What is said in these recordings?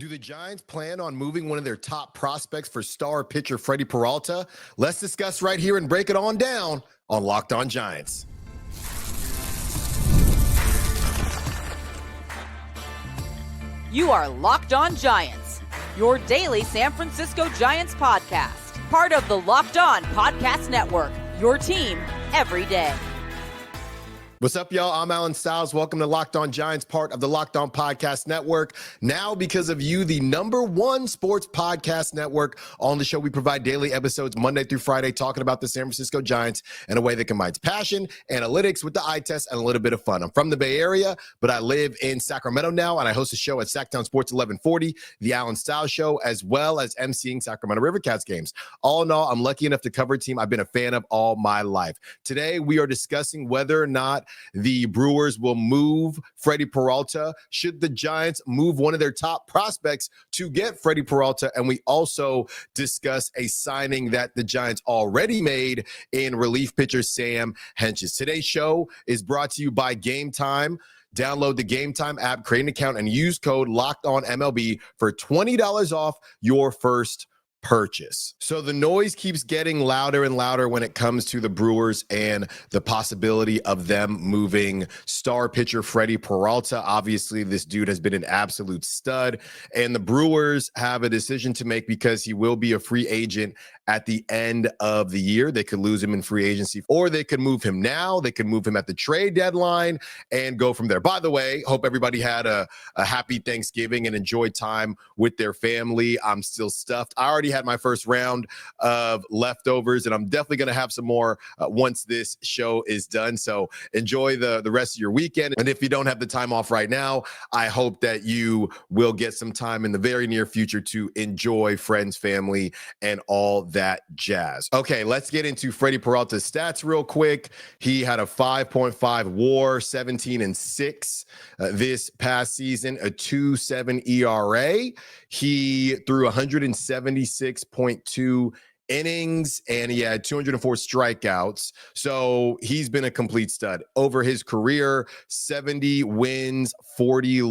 Do the Giants plan on moving one of their top prospects for star pitcher Freddy Peralta? Let's discuss right here and break it on down on Locked On Giants. You are Locked On Giants, your daily San Francisco Giants podcast. Part of the Locked On Podcast Network, your team every day. What's up, y'all? I'm Alan Stiles. Welcome to Locked On Giants, part of the Locked On Podcast Network. Now, because of you, the #1 sports podcast network. On the show, we provide daily episodes Monday through Friday talking about the San Francisco Giants in a way that combines passion, analytics with the eye test, and a little bit of fun. I'm from the Bay Area, but I live in Sacramento now, and I host a show at Sacktown Sports 1140, the Alan Stiles Show, as well as emceeing Sacramento Rivercats games. All in all, I'm lucky enough to cover a team I've been a fan of all my life. Today, we are discussing whether or not the Brewers will move Freddy Peralta. Should the Giants move one of their top prospects to get Freddy Peralta? And we also discuss a signing that the Giants already made in relief pitcher Sam Hentges. Today's show is brought to you by Game Time. Download the Game Time app, create an account, and use code LOCKEDONMLB for $20 off your first purchase. So the noise keeps getting louder and louder when it comes to the Brewers and the possibility of them moving star pitcher Freddy Peralta. Obviously, this dude has been an absolute stud, and the Brewers have a decision to make because he will be a free agent at the end of the year. They could lose him in free agency, or they could move him now. They could move him at the trade deadline and go from there. By the way, hope everybody had a happy Thanksgiving and enjoyed time with their family. I'm still stuffed. I already had my first round of leftovers, and I'm definitely going to have some more once this show is done. So enjoy the rest of your weekend. And if you don't have the time off right now, I hope that you will get some time in the very near future to enjoy friends, family, and all that jazz. Okay, let's get into Freddy Peralta's stats real quick. He had a 5.5 WAR, 17-6 this past season, a 2.7 ERA. He threw 176.2 innings, and he had 204 strikeouts. So he's been a complete stud over his career. 70 wins, 42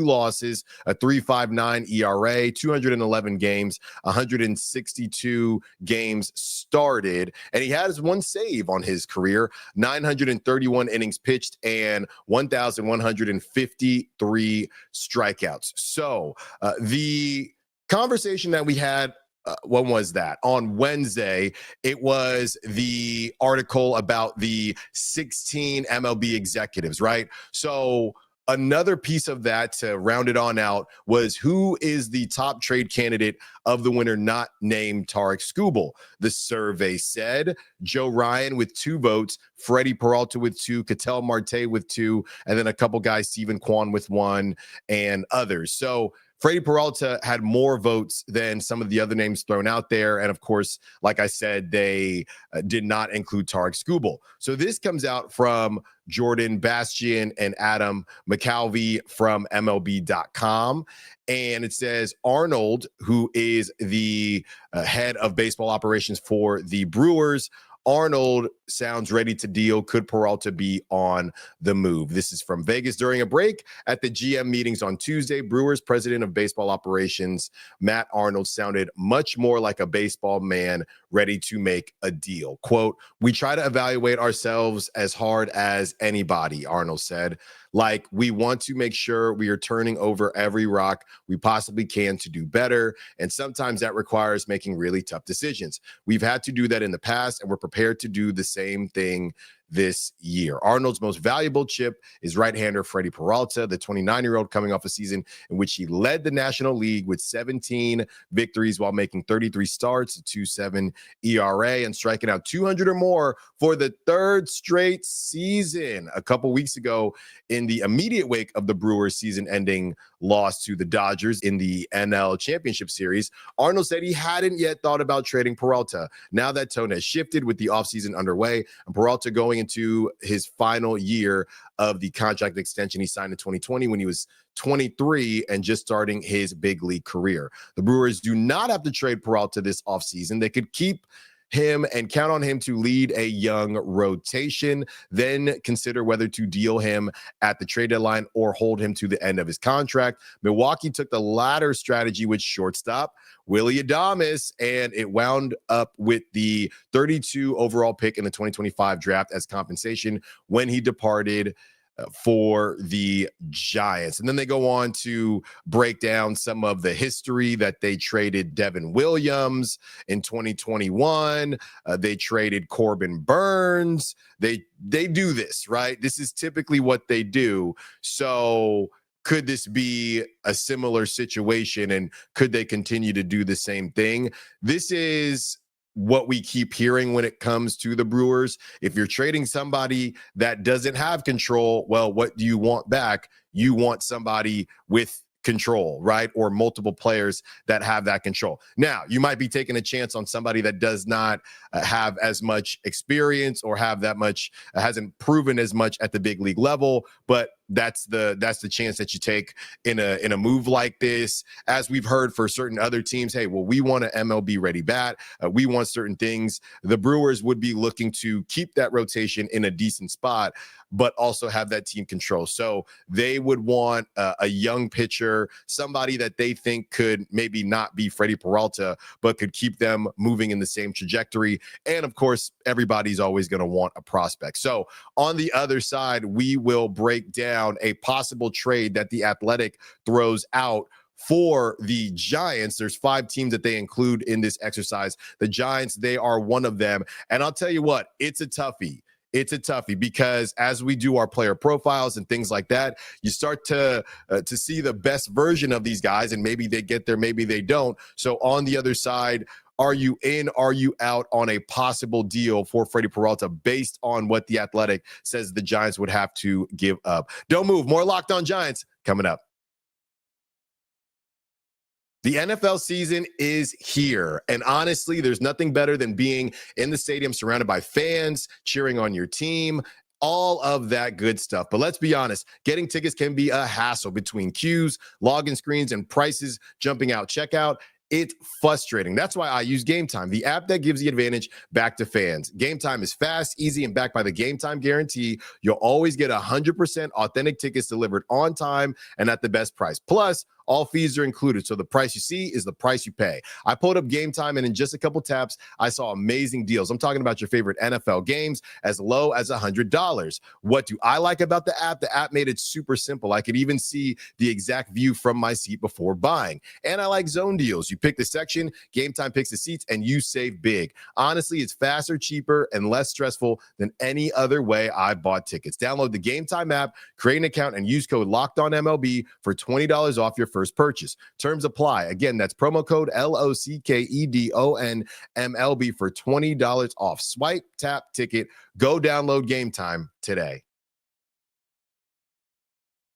losses, a 3.59 ERA, 211 games, 162 games started, and he has one save on his career, 931 innings pitched, and 1,153 strikeouts. So the conversation that we had, when was that? On Wednesday, it was the article about the 16 MLB executives, right? So another piece of that to round it on out was who is the top trade candidate of the winter not named Tarik Skubal. The survey said Joe Ryan with 2 votes, Freddy Peralta with 2, Ketel Marte with 2, and then a couple guys, Stephen Kwan with 1, and others. So Freddy Peralta had more votes than some of the other names thrown out there. And of course, like I said, they did not include Tarik Skubal. So this comes out from Jordan Bastian and Adam McCalvey from MLB.com. And it says Arnold, who is the head of baseball operations for the Brewers, Arnold sounds ready to deal. Could Peralta be on the move? This is from Vegas during a break at the GM meetings on Tuesday. Brewers president of baseball operations, Matt Arnold, sounded much more like a baseball man ready to make a deal. Quote, "We try to evaluate ourselves as hard as anybody," Arnold said. "Like, we want to make sure we are turning over every rock we possibly can to do better. And sometimes that requires making really tough decisions. We've had to do that in the past, and we're prepared to do the same thing this year." Arnold's most valuable chip is right-hander Freddy Peralta, the 29-year-old coming off a season in which he led the National League with 17 victories while making 33 starts, a 2.7 ERA, and striking out 200 or more for the 3rd straight season. A couple weeks ago, in the immediate wake of the Brewers season-ending loss to the Dodgers in the NL Championship Series, Arnold said he hadn't yet thought about trading Peralta. Now that tone has shifted with the offseason underway and Peralta going into his final year of the contract extension he signed in 2020 when he was 23 and just starting his big league career. The Brewers do not have to trade Peralta this offseason. They could keep him and count on him to lead a young rotation. Then consider whether to deal him at the trade deadline or hold him to the end of his contract. Milwaukee took the latter strategy with shortstop Willy Adames, and it wound up with the 32 overall pick in the 2025 draft as compensation when he departed for the Giants. And then they go on to break down some of the history that they traded Devin Williams in 2021. They traded Corbin Burns. They do this, right? This is typically what they do. So could this be a similar situation, and could they continue to do the same thing? This is what we keep hearing when it comes to the Brewers. If you're trading somebody that doesn't have control, well, what do you want back? You want somebody with control, right? Or multiple players that have that control. Now, you might be taking a chance on somebody that does not have as much experience or have that much, hasn't proven as much at the big league level, but that's the chance that you take in a move like this. As we've heard for certain other teams, hey, well, we want an MLB ready bat. We want certain things. The Brewers would be looking to keep that rotation in a decent spot, but also have that team control. So they would want a young pitcher, somebody that they think could maybe not be Freddy Peralta, but could keep them moving in the same trajectory. And of course, everybody's always going to want a prospect. So on the other side, we will break down a possible trade that the Athletic throws out for the Giants. There's 5 teams that they include in this exercise. The Giants, they are one of them. And I'll tell you what, it's a toughie. It's a toughie because as we do our player profiles and things like that, you start to see the best version of these guys, and maybe they get there, maybe they don't. So on the other side, are you in? Are you out on a possible deal for Freddy Peralta based on what the Athletic says the Giants would have to give up? Don't move. More Locked On Giants coming up. The NFL season is here, and honestly, there's nothing better than being in the stadium surrounded by fans, cheering on your team, all of that good stuff. But let's be honest, getting tickets can be a hassle between queues, login screens, and prices jumping out checkout. It's frustrating. That's why I use Game Time, the app that gives the advantage back to fans. Game Time is fast, easy, and backed by the Game Time guarantee. You'll always get 100% authentic tickets delivered on time and at the best price. Plus, all fees are included, so the price you see is the price you pay. I pulled up Game Time, and in just a couple taps, I saw amazing deals. I'm talking about your favorite NFL games as low as $100. What do I like about the app? The app made it super simple. I could even see the exact view from my seat before buying. And I like zone deals. You pick the section, Game Time picks the seats, and you save big. Honestly, it's faster, cheaper, and less stressful than any other way I've bought tickets. Download the Game Time app, create an account, and use code LOCKEDONMLB for $20 off your first purchase. Terms apply. Again, that's promo code LOCKEDONMLB for $20 off. Swipe, tap, ticket. Go download Game Time today.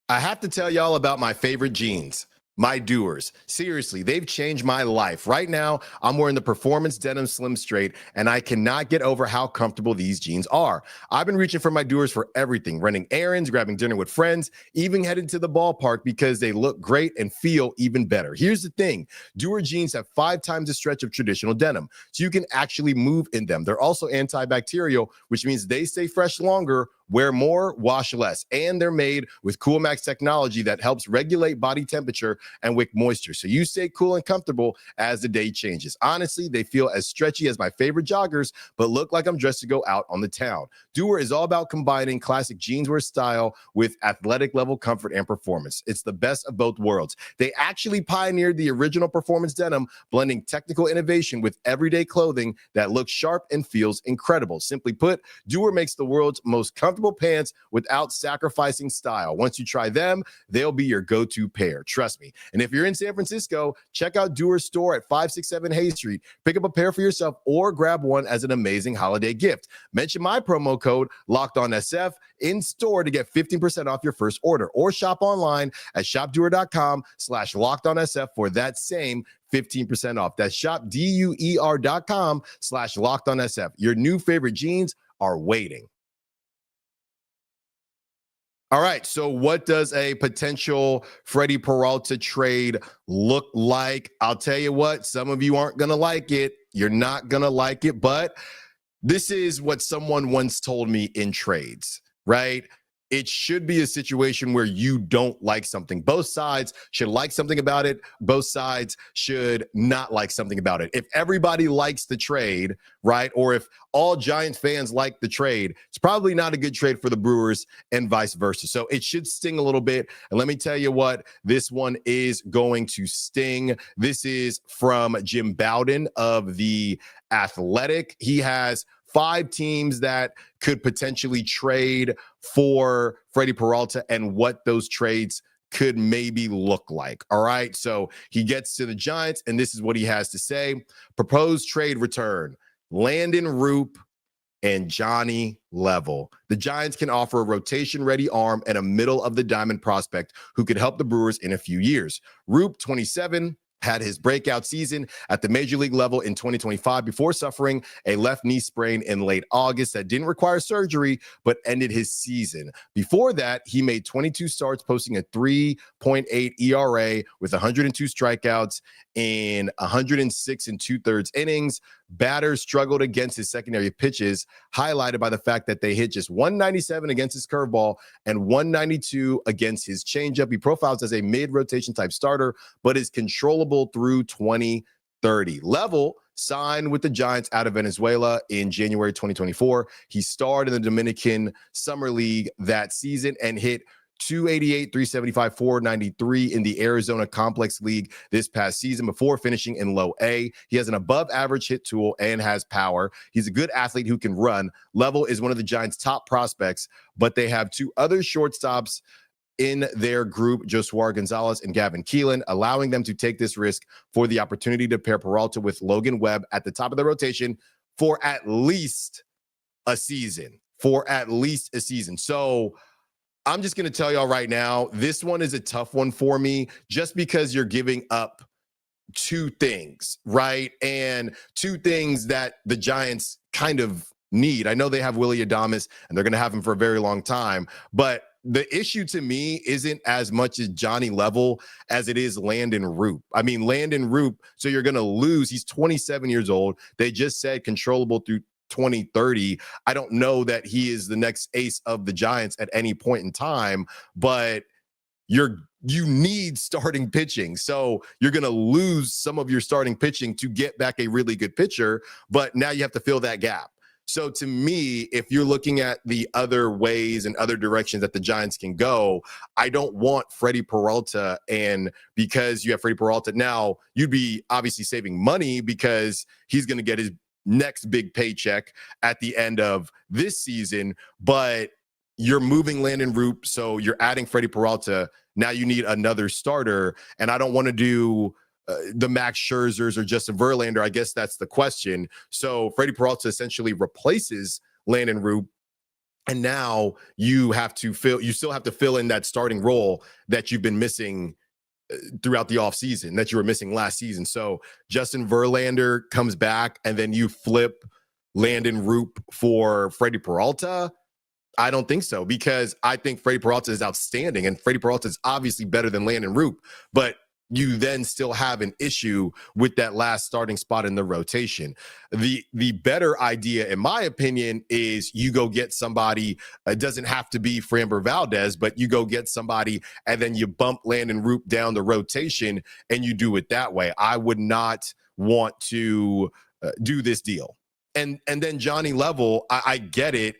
I have to tell y'all about my favorite jeans. My Doers. Seriously, they've changed my life. Right now, I'm wearing the Performance Denim Slim Straight, and I cannot get over how comfortable these jeans are. I've been reaching for my Doers for everything, running errands, grabbing dinner with friends, even headed to the ballpark because they look great and feel even better. Here's the thing. Doer jeans have 5 times the stretch of traditional denim, so you can actually move in them. They're also antibacterial, which means they stay fresh longer, wear more, wash less, and they're made with Cool Max technology that helps regulate body temperature and wick moisture, so you stay cool and comfortable as the day changes. Honestly, they feel as stretchy as my favorite joggers, but look like I'm dressed to go out on the town. Doer is all about combining classic jeanswear style with athletic level comfort and performance. It's the best of both worlds. They actually pioneered the original performance denim, blending technical innovation with everyday clothing that looks sharp and feels incredible. Simply put, Doer makes the world's most comfortable pants without sacrificing style. Once you try them, they'll be your go-to pair. Trust me. And if you're in San Francisco, check out Doer's store at 567 Hay Street. Pick up a pair for yourself or grab one as an amazing holiday gift. Mention my promo code LOCKEDONSF in store to get 15% off your first order, or shop online at shopdoer.com/LockedOnSF for that same 15% off. That's shopdoer.com/LockedOnSF. Your new favorite jeans are waiting. All right. So, what does a potential Freddy Peralta trade look like? I'll tell you what, some of you aren't going to like it. You're not going to like it, but this is what someone once told me in trades, right? It should be a situation where you don't like something. Both sides should like something about it. Both sides should not like something about it. If everybody likes the trade, right? Or if all Giants fans like the trade, it's probably not a good trade for the Brewers and vice versa. So it should sting a little bit. And let me tell you what, this one is going to sting. This is from Jim Bowden of The Athletic. He has 5 teams that could potentially trade for Freddy Peralta and what those trades could maybe look like. All right. So he gets to the Giants, and this is what he has to say. Proposed trade return: Landon Roop and Johnny Level. The Giants can offer a rotation-ready arm and a middle-of-the-diamond prospect who could help the Brewers in a few years. Roop, 27, had his breakout season at the major league level in 2025 before suffering a left knee sprain in late August that didn't require surgery but ended his season. Before that, he made 22 starts, posting a 3.8 ERA with 102 strikeouts in 106 and 2/3 innings. Batters struggled against his secondary pitches, highlighted by the fact that they hit just 197 against his curveball and 192 against his changeup. He profiles as a mid-rotation type starter, but is controllable through 2030. Level signed with the Giants out of Venezuela in January 2024. He starred in the Dominican Summer League that season and hit 288, 375, 493 in the Arizona Complex League this past season before finishing in low A. He has an above average hit tool and has power. He's a good athlete who can run. Level is one of the Giants' top prospects, but they have 2 other shortstops in their group, Josuar Gonzalez and Gavin Keelan, allowing them to take this risk for the opportunity to pair Peralta with Logan Webb at the top of the rotation for at least a season. So I'm just going to tell y'all right now, this one is a tough one for me just because you're giving up 2 things, right? And 2 things that the Giants kind of need. I know they have Willy Adames and they're going to have him for a very long time, but the issue to me isn't as much as Johnny Level as it is Landon Roop. I mean, Landon Roop, so you're going to lose. He's 27 years old. They just said controllable through 2030. I don't know that he is the next ace of the Giants at any point in time, but you need starting pitching. So you're going to lose some of your starting pitching to get back a really good pitcher, but now you have to fill that gap. So to me, if you're looking at the other ways and other directions that the Giants can go, I don't want Freddy Peralta. And because you have Freddy Peralta now, you'd be obviously saving money because he's going to get his next big paycheck at the end of this season, but you're moving Landon Roop, so you're adding Freddy Peralta. Now you need another starter, and I don't want to do the Max Scherzers or Justin Verlander. I guess that's the question. So Freddy Peralta essentially replaces Landon Roop, and now you still have to fill in that starting role that you've been missing throughout the offseason, that you were missing last season. So Justin Verlander comes back and then you flip Landon Roop for Freddy Peralta. I don't think so, because I think Freddy Peralta is outstanding and Freddy Peralta is obviously better than Landon Roop, but you then still have an issue with that last starting spot in the rotation. The better idea, in my opinion, is you go get somebody. It doesn't have to be Framber Valdez, but you go get somebody and then you bump Landon Roop down the rotation and you do it that way. I would not want to do this deal. And then Johnny Level, I get it.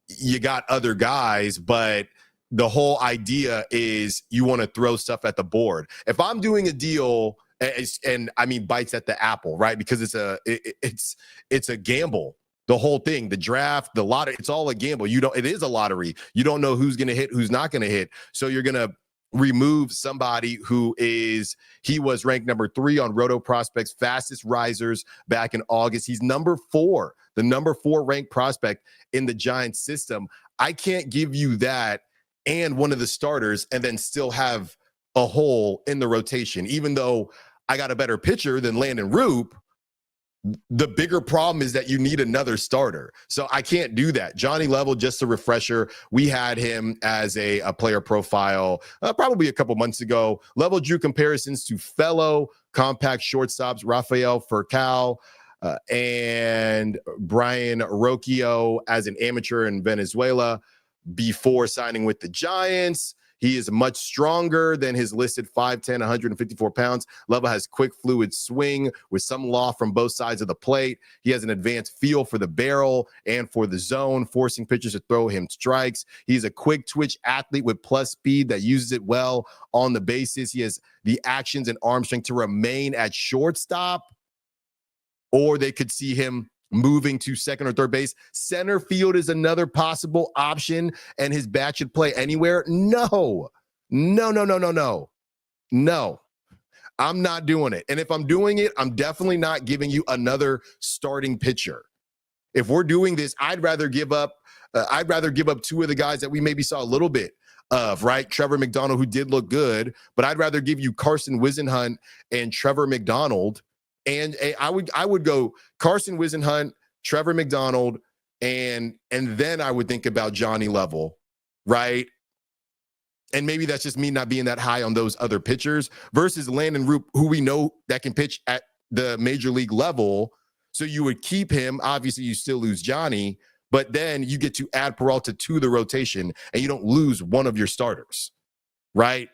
You got other guys, but the whole idea is you want to throw stuff at the board. If I'm doing a deal, and I mean bites at the apple, right? Because it's a gamble. The whole thing, the draft, the lottery, it's all a gamble. It is a lottery. You don't know who's going to hit, who's not going to hit. So you're going to remove somebody he was ranked number 3 on Rotoprospects fastest risers back in August. He's number 4, the number 4 ranked prospect in the Giants system. I can't give you that and one of the starters and then still have a hole in the rotation. Even though I got a better pitcher than Landon Roop, The bigger problem is that you need another starter. So I can't do that. Johnny Level, just a refresher, we had him as a player profile probably a couple months ago. Level drew comparisons to fellow compact shortstops Rafael Furcal and Brian Rocchio as an amateur in Venezuela before signing with the Giants. He is much stronger than his listed 5'10", 154 pounds. Level has quick, fluid swing with some loft from both sides of the plate. He has an advanced feel for the barrel and for the zone, forcing pitchers to throw him strikes. He's a quick twitch athlete with plus speed that uses it well on the bases. He has the actions and arm strength to remain at shortstop, or they could see him moving to second or third base. Center field is another possible option, and his bat should play anywhere. No. I'm not doing it. And if I'm doing it, I'm definitely not giving you another starting pitcher. If we're doing this, I'd rather give up two of the guys that we maybe saw a little bit of, right? Trevor McDonald, who did look good, but I'd rather give you Carson Wisenhunt and Trevor McDonald. And I would go Carson Wisenhunt, Trevor McDonald, and then I would think about Johnny Level, right? And maybe that's just me not being that high on those other pitchers versus Landon Roop, who we know that can pitch at the major league level. So you would keep him. Obviously, you still lose Johnny, but then you get to add Peralta to the rotation and you don't lose one of your starters, right?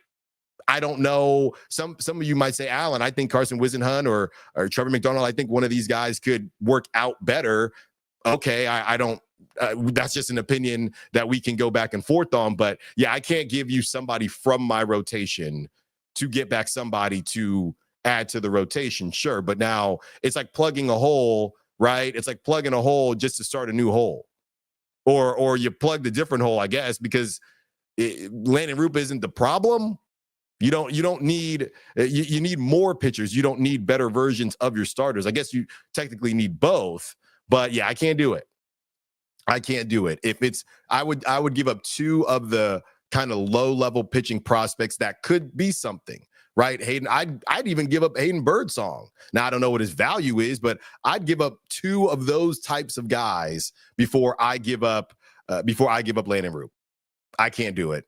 I don't know. Some of you might say, Alan, I think Carson Wisenhunt or Trevor McDonald, I think one of these guys could work out better. Okay, I don't. That's just an opinion that we can go back and forth on. But yeah, I can't give you somebody from my rotation to get back somebody to add to the rotation. Sure, but now it's like plugging a hole, right? It's like plugging a hole just to start a new hole, or you plug the different hole, I guess, because Landon Roop isn't the problem. You don't need you need more pitchers. You don't need better versions of your starters. I guess you technically need both, but yeah, I can't do it. If it's I would give up two of the kind of low level pitching prospects that could be something, right? Hayden, I'd even give up Hayden Birdsong. Now I don't know what his value is, but I'd give up two of those types of guys before I give up Landon Roop. I can't do it.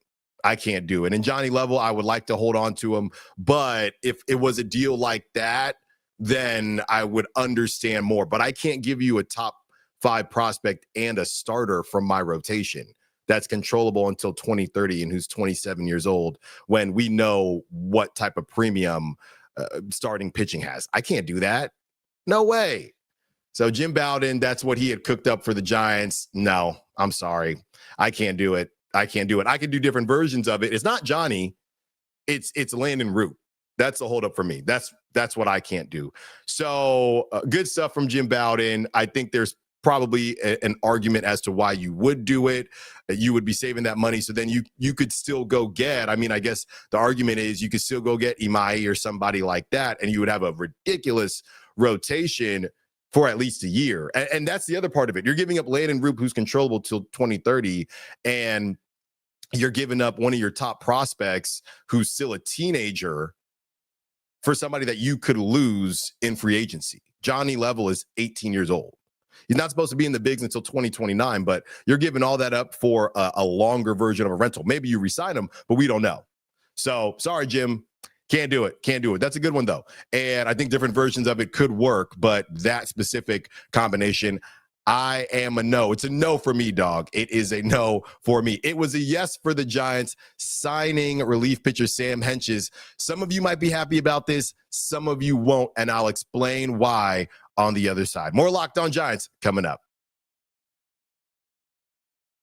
And Johnny Level, I would like to hold on to him. But if it was a deal like that, then I would understand more. But I can't give you a top 5 prospect and a starter from my rotation that's controllable until 2030 and who's 27 years old when we know what type of premium starting pitching has. I can't do that. No way. So Jim Bowden, that's what he had cooked up for the Giants. No, I'm sorry. I can't do it. I can do different versions of it. It's not Johnny. It's Landon Roop. That's the holdup for me. That's what I can't do. So good stuff from Jim Bowden. I think there's probably an argument as to why you would do it. You would be saving that money. So then you could still go get, I mean, I guess the argument is you could still go get Imai or somebody like that, and you would have a ridiculous rotation for at least a year. And that's the other part of it. You're giving up Landon Roop, who's controllable till 2030, and you're giving up one of your top prospects who's still a teenager for somebody that you could lose in free agency. Johnny Level is 18 years old. He's not supposed to be in the bigs until 2029, but you're giving all that up for a longer version of a rental. Maybe you re-sign him, but we don't know. So sorry, Jim. Can't do it. That's a good one, though. And I think different versions of it could work, but that specific combination, I am a no. It's a no for me, dog. It is a no for me. It was a yes for the Giants signing relief pitcher Sam Hentges. Some of you might be happy about this. Some of you won't, and I'll explain why on the other side. More Locked On Giants coming up.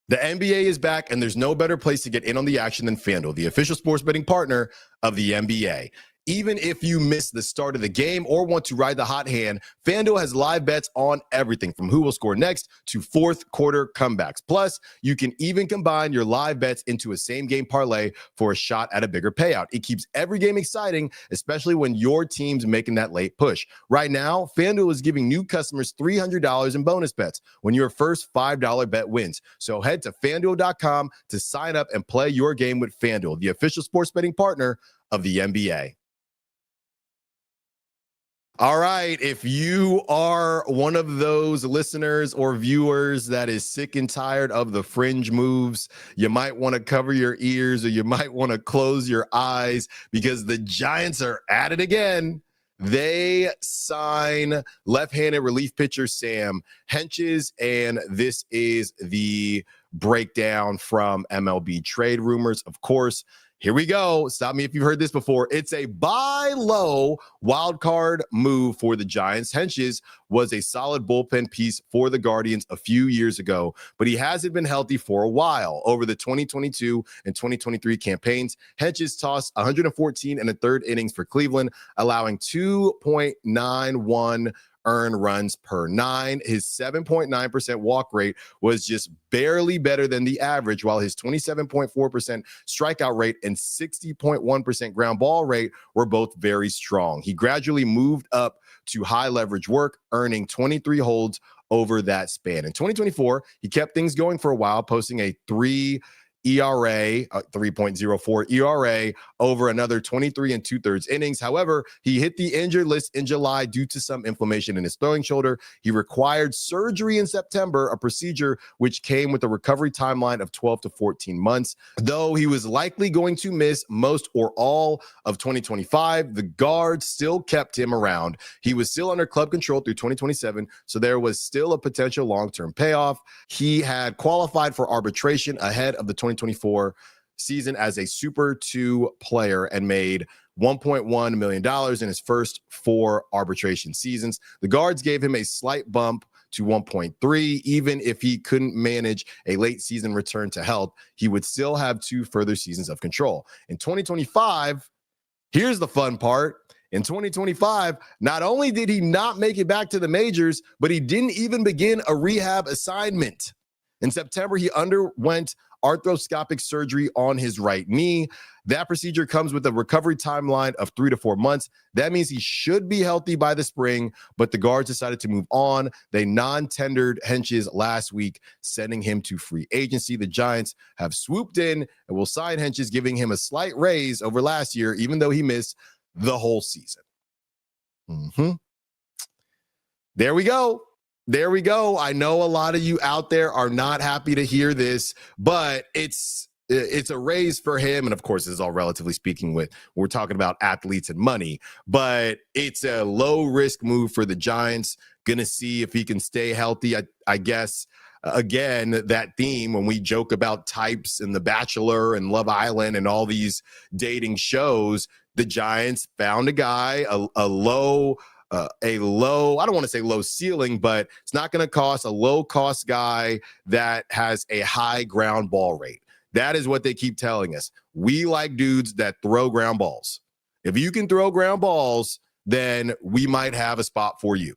The NBA is back, and there's no better place to get in on the action than FanDuel, the official sports betting partner of the NBA. Even if you miss the start of the game or want to ride the hot hand, FanDuel has live bets on everything from who will score next to fourth quarter comebacks. Plus, you can even combine your live bets into a same-game parlay for a shot at a bigger payout. It keeps every game exciting, especially when your team's making that late push. Right now, FanDuel is giving new customers $300 in bonus bets when your first $5 bet wins. So head to FanDuel.com to sign up and play your game with FanDuel, the official sports betting partner of the NBA. All right. If you are one of those listeners or viewers that is sick and tired of the fringe moves, you might want to cover your ears or you might want to close your eyes because the Giants are at it again. They sign left-handed relief pitcher Sam Hentges, and this is the breakdown from MLB Trade Rumors. Of course, here we go. Stop me if you've heard this before. It's a buy low wild card move for the Giants. Hentges was a solid bullpen piece for the Guardians a few years ago, but he hasn't been healthy for a while. Over the 2022 and 2023 campaigns, Hentges tossed 114 and a third innings for Cleveland, allowing 2.91 earned runs per 9. His 7.9% walk rate was just barely better than the average, while his 27.4% strikeout rate and 60.1% ground ball rate were both very strong. He gradually moved up to high leverage work, earning 23 holds over that span. In 2024, he kept things going for a while, posting a 3.04 ERA over another 23 and 2/3 innings. However, he hit the injured list in July due to some inflammation in his throwing shoulder. He required surgery in September, a procedure which came with a recovery timeline of 12 to 14 months. Though he was likely going to miss most or all of 2025, the Guards still kept him around. He was still under club control through 2027, so there was still a potential long-term payoff. He had qualified for arbitration ahead of the 2024 season as a Super 2 player and made $1.1 million in his first 4 arbitration seasons. The Guards gave him a slight bump to 1.3. Even if he couldn't manage a late season return to health, he would still have 2 further seasons of control. In 2025, here's the fun part. In 2025, not only did he not make it back to the majors, but he didn't even begin a rehab assignment. In September, he underwent arthroscopic surgery on his right knee. That procedure comes with a recovery timeline of 3 to 4 months. That means he should be healthy by the spring, but the Guards decided to move on. They non-tendered Hentges last week, sending him to free agency. The Giants have swooped in and will sign Hentges, giving him a slight raise over last year, even though he missed the whole season. There we go. There we go. I know a lot of you out there are not happy to hear this, but it's a raise for him. And of course, this is all relatively speaking we're talking about athletes and money, but it's a low risk move for the Giants. Gonna see if he can stay healthy. I guess, again, that theme when we joke about types and The Bachelor and Love Island and all these dating shows, the Giants found a guy, a low, I don't want to say low ceiling, but it's not going to cost a low cost guy that has a high ground ball rate. That is what they keep telling us. We like dudes that throw ground balls. If you can throw ground balls, then we might have a spot for you.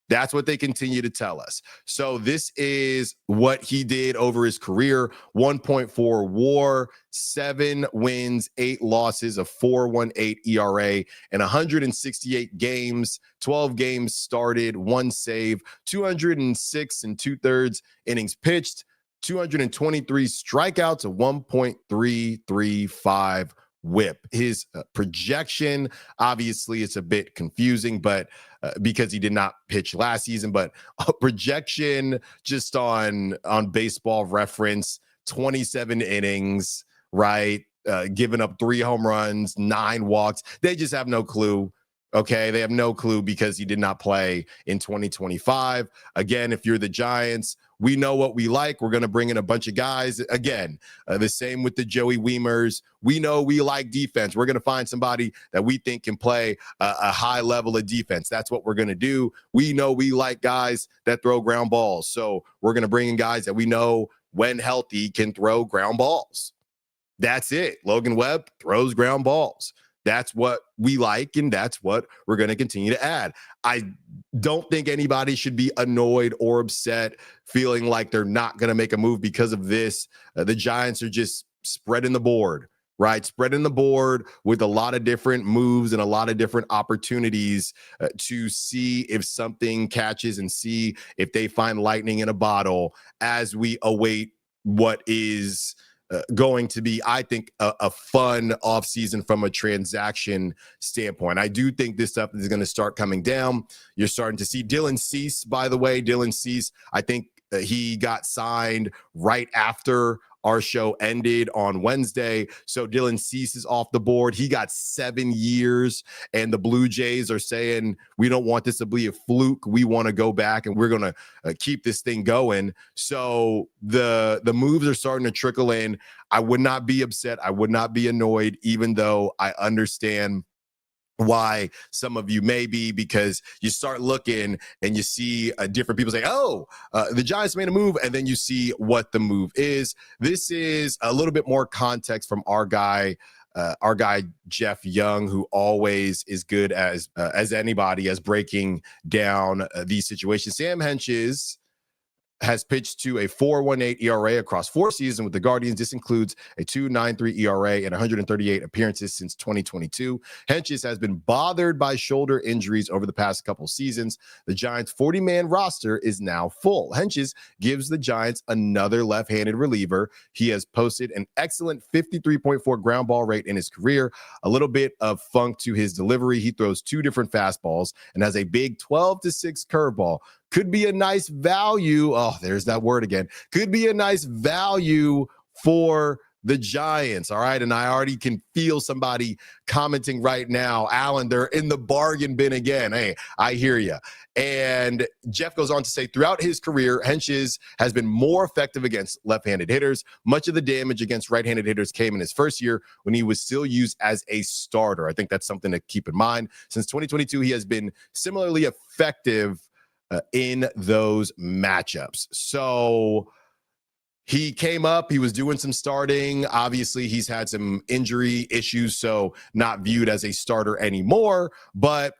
That's what they continue to tell us. So this is what he did over his career: 1.4 WAR, 7 wins, 8 losses, a 4.18 ERA, and 168 games, 12 games started, 1 save, 206 and 2/3 innings pitched, 223 strikeouts, a 1.335 whip. His projection, obviously, it's a bit confusing, but because he did not pitch last season, but a projection just on Baseball Reference, 27 innings, right? Giving up 3 home runs, 9 walks. They just have no clue. Okay, they have no clue because he did not play in 2025. Again, if you're the Giants, we know what we like. We're going to bring in a bunch of guys. Again, the same with the Joey Wiemers. We know we like defense. We're going to find somebody that we think can play a high level of defense. That's what we're going to do. We know we like guys that throw ground balls. So we're going to bring in guys that we know, when healthy, can throw ground balls. That's it. Logan Webb throws ground balls. That's what we like, and that's what we're going to continue to add. I don't think anybody should be annoyed or upset, feeling like they're not going to make a move because of this. The Giants are just spreading the board, right? Spreading the board with a lot of different moves and a lot of different opportunities to see if something catches and see if they find lightning in a bottle as we await what is going to be, I think, a fun offseason from a transaction standpoint. I do think this stuff is going to start coming down. You're starting to see Dylan Cease, by the way. Dylan Cease, I think he got signed right after our show ended on Wednesday. So Dylan Cease is off the board. He got 7 years, and the Blue Jays are saying, we don't want this to be a fluke. We want to go back, and we're going to keep this thing going. So the moves are starting to trickle in. I would not be upset. I would not be annoyed, even though I understand why some of you may be, because you start looking and you see different people say, the Giants made a move, and then you see what the move is. This is a little bit more context from our guy Jeff Young, who always is good as anybody as breaking down these situations. Sam Hentges has pitched to a 4.18 ERA across 4 seasons with the Guardians. This includes a 2.93 ERA and 138 appearances since 2022. Hentges has been bothered by shoulder injuries over the past couple seasons. The Giants' 40-man roster is now full. Hentges gives the Giants another left-handed reliever. He has posted an excellent 53.4 ground ball rate in his career, a little bit of funk to his delivery. He throws 2 different fastballs and has a big 12-6 curveball. Could be a nice value. Oh, there's that word again. Could be a nice value for the Giants. All right. And I already can feel somebody commenting right now, Alan, they're in the bargain bin again. Hey, I hear you. And Jeff goes on to say, throughout his career, Hentges has been more effective against left-handed hitters. Much of the damage against right-handed hitters came in his first year when he was still used as a starter. I think that's something to keep in mind. Since 2022, he has been similarly effective in those matchups. So he came up, he was doing some starting. Obviously, he's had some injury issues, so not viewed as a starter anymore, but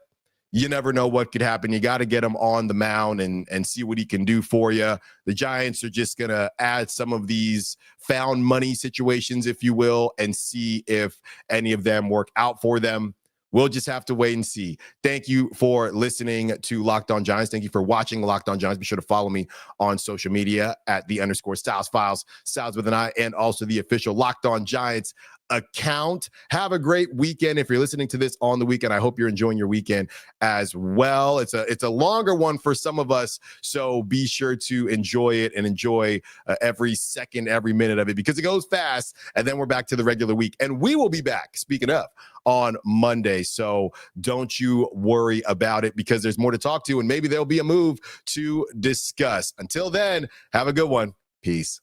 you never know what could happen. You got to get him on the mound and see what he can do for you. The Giants are just going to add some of these found money situations, if you will, and see if any of them work out for them. We'll just have to wait and see. Thank you for listening to Locked On Giants. Thank you for watching Locked On Giants. Be sure to follow me on social media at _Styles Files, Styles with an I, and also the official Locked On Giants account. Have a great weekend. If you're listening to this on the weekend, I hope you're enjoying your weekend as well. It's a longer one for some of us, so be sure to enjoy it and enjoy every second, every minute of it, because it goes fast, and then we're back to the regular week. And we will be back, speaking of, on Monday. So don't you worry about it, because there's more to talk to, and maybe there'll be a move to discuss. Until then, have a good one. Peace.